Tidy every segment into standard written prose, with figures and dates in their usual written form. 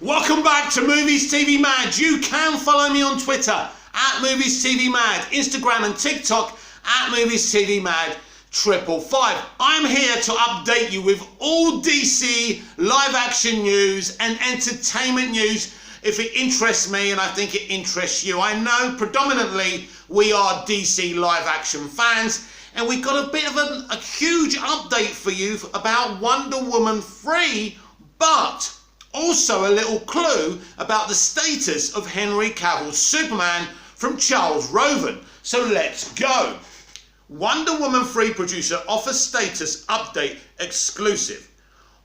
Welcome back to Movies TV Mad. You can follow me on Twitter at Movies TV Mad, Instagram and TikTok at Movies TV Mad 555. I'm here to update you with all DC live action news and entertainment news if it interests me, and I think it interests you. I know predominantly we are DC live action fans, and we've got a bit of a huge update for you about Wonder Woman 3, but also a little clue about the status of Henry Cavill's Superman from Charles Roven. So let's go. Wonder Woman 3 producer offers status update exclusive.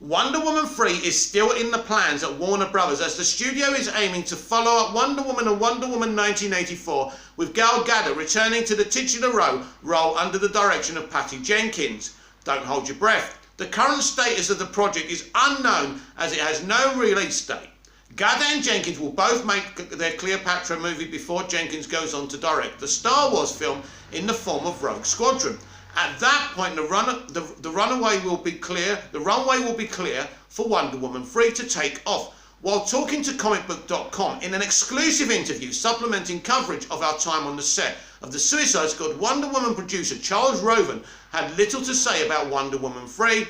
Wonder Woman 3 is still in the plans at Warner Brothers as the studio is aiming to follow up Wonder Woman and Wonder Woman 1984 with Gal Gadot returning to the titular role under the direction of Patty Jenkins. Don't hold your breath. The current status of the project is unknown as it has no release date. Gadot and Jenkins will both make their Cleopatra movie before Jenkins goes on to direct the Star Wars film in the form of Rogue Squadron. At that point, the runway will be clear for Wonder Woman 3 to take off. While talking to comicbook.com in an exclusive interview supplementing coverage of our time on the set of the Suicide Squad, Wonder Woman producer Charles Roven had little to say about Wonder Woman 3.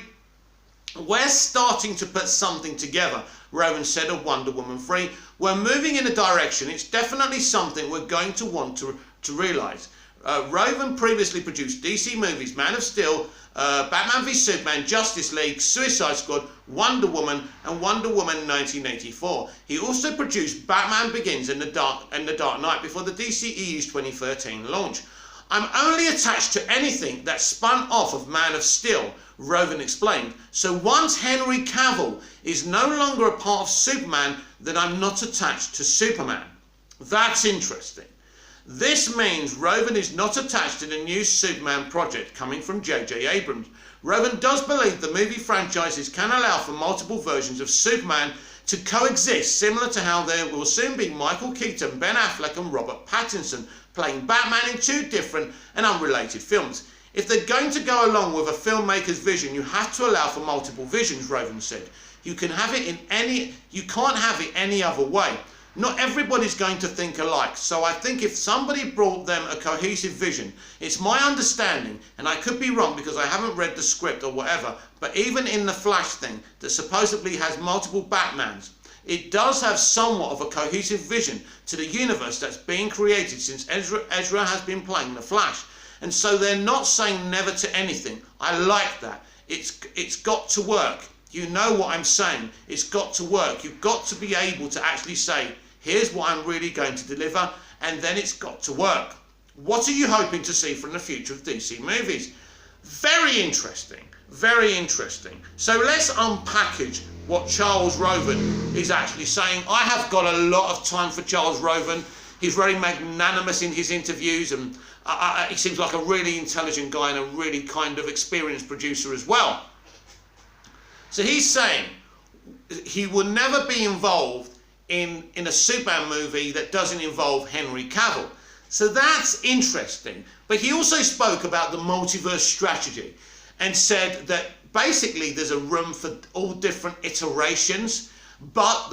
We're starting to put something together, Roven said of Wonder Woman 3. We're moving in a direction. It's definitely something we're going to want to realise. Roven previously produced DC movies Man of Steel, Batman v Superman, Justice League, Suicide Squad, Wonder Woman and Wonder Woman 1984. He also produced Batman Begins and The Dark Knight before the DCEU's 2013 launch. I'm only attached to anything that's spun off of Man of Steel, Roven explained. So once Henry Cavill is no longer a part of Superman, then I'm not attached to Superman. That's interesting. This means Roven is not attached to the new Superman project coming from J.J. Abrams. Roven does believe the movie franchises can allow for multiple versions of Superman to coexist, similar to how there will soon be Michael Keaton, Ben Affleck and Robert Pattinson playing Batman in two different and unrelated films. If they're going to go along with a filmmaker's vision, you have to allow for multiple visions, Roven said. You can't have it any other way. Not everybody's going to think alike, so I think if somebody brought them a cohesive vision, it's my understanding, and I could be wrong because I haven't read the script or whatever, but even in the Flash thing that supposedly has multiple Batmans, it does have somewhat of a cohesive vision to the universe that's being created since Ezra has been playing the Flash. And so they're not saying never to anything. I like that. It's got to work. You know what I'm saying. It's got to work. You've got to be able to actually say, here's what I'm really going to deliver, and then it's got to work. What are you hoping to see from the future of DC movies? Very interesting. Very interesting. So let's unpackage what Charles Roven is actually saying. I have got a lot of time for Charles Roven. He's very magnanimous in his interviews, and he seems like a really intelligent guy and a really kind of experienced producer as well. So he's saying he will never be involved in a Superman movie that doesn't involve Henry Cavill. So that's interesting. But he also spoke about the multiverse strategy and said that basically there's a room for all different iterations, but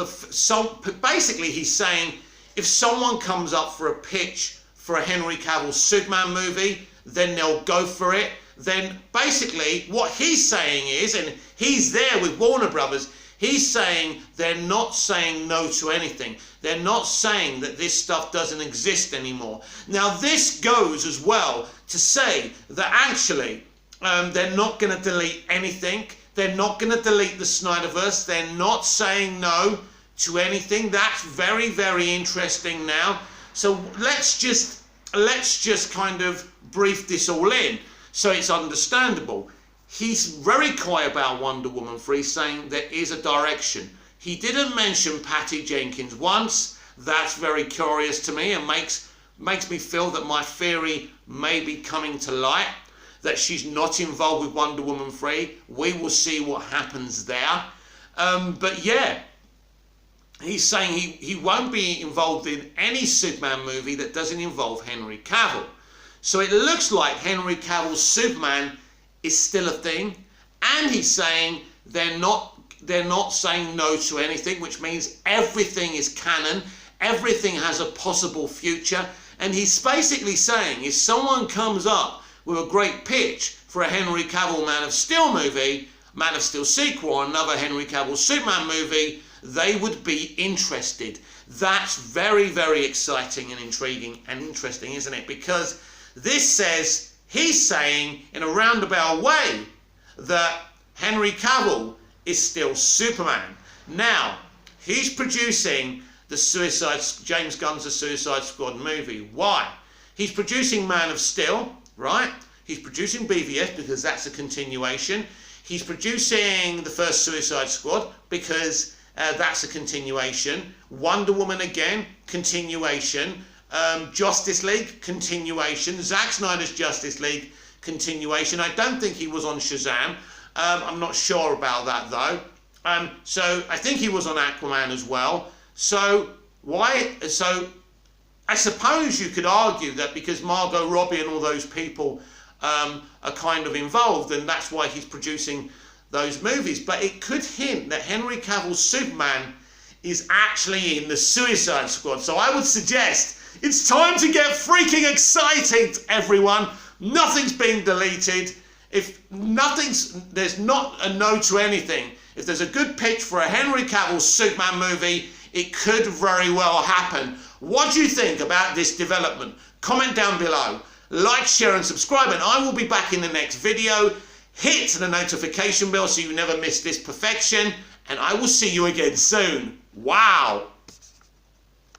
basically he's saying if someone comes up for a pitch for a Henry Cavill Superman movie, then they'll go for it. Then basically what he's saying is, and he's there with Warner Brothers, he's saying they're not saying no to anything. They're not saying that this stuff doesn't exist anymore. Now this goes as well to say that actually they're not going to delete anything. They're not going to delete the Snyderverse. They're not saying no to anything. That's very, very interesting now. So let's just kind of brief this all in so it's understandable. He's very coy about Wonder Woman 3, saying there is a direction. He didn't mention Patty Jenkins once. That's very curious to me and makes me feel that my theory may be coming to light, that she's not involved with Wonder Woman 3. We will see what happens there. But yeah, he's saying he won't be involved in any Superman movie that doesn't involve Henry Cavill. So it looks like Henry Cavill's Superman is still a thing, and he's saying they're not they're not saying no to anything, which means everything is canon. Everything has a possible future. And he's basically saying if someone comes up with a great pitch for a Henry Cavill Man of Steel movie, Man of Steel sequel, or another Henry Cavill Superman movie, they would be interested. That's very, very exciting and intriguing and interesting, isn't it? Because this says, he's saying in a roundabout way that Henry Cavill is still Superman. Now, he's producing James Gunn's The Suicide Squad movie. Why? He's producing Man of Steel, right? He's producing BVS because that's a continuation. He's producing the first Suicide Squad because that's a continuation. Wonder Woman again, continuation. Justice League, continuation. Zack Snyder's Justice League, continuation. I don't think he was on Shazam. I'm not sure about that though. So I think he was on Aquaman as well. So I suppose you could argue that because Margot Robbie and all those people are kind of involved, and that's why he's producing those movies. But it could hint that Henry Cavill's Superman is actually in the Suicide Squad. So I would suggest it's time to get freaking excited, everyone. Nothing's being deleted. There's not a no to anything. If there's a good pitch for a Henry Cavill Superman movie, it could very well happen. What do you think about this development? Comment down below. Like, share and subscribe, and I will be back in the next video. Hit the notification bell so you never miss this perfection, and I will see you again soon. Wow.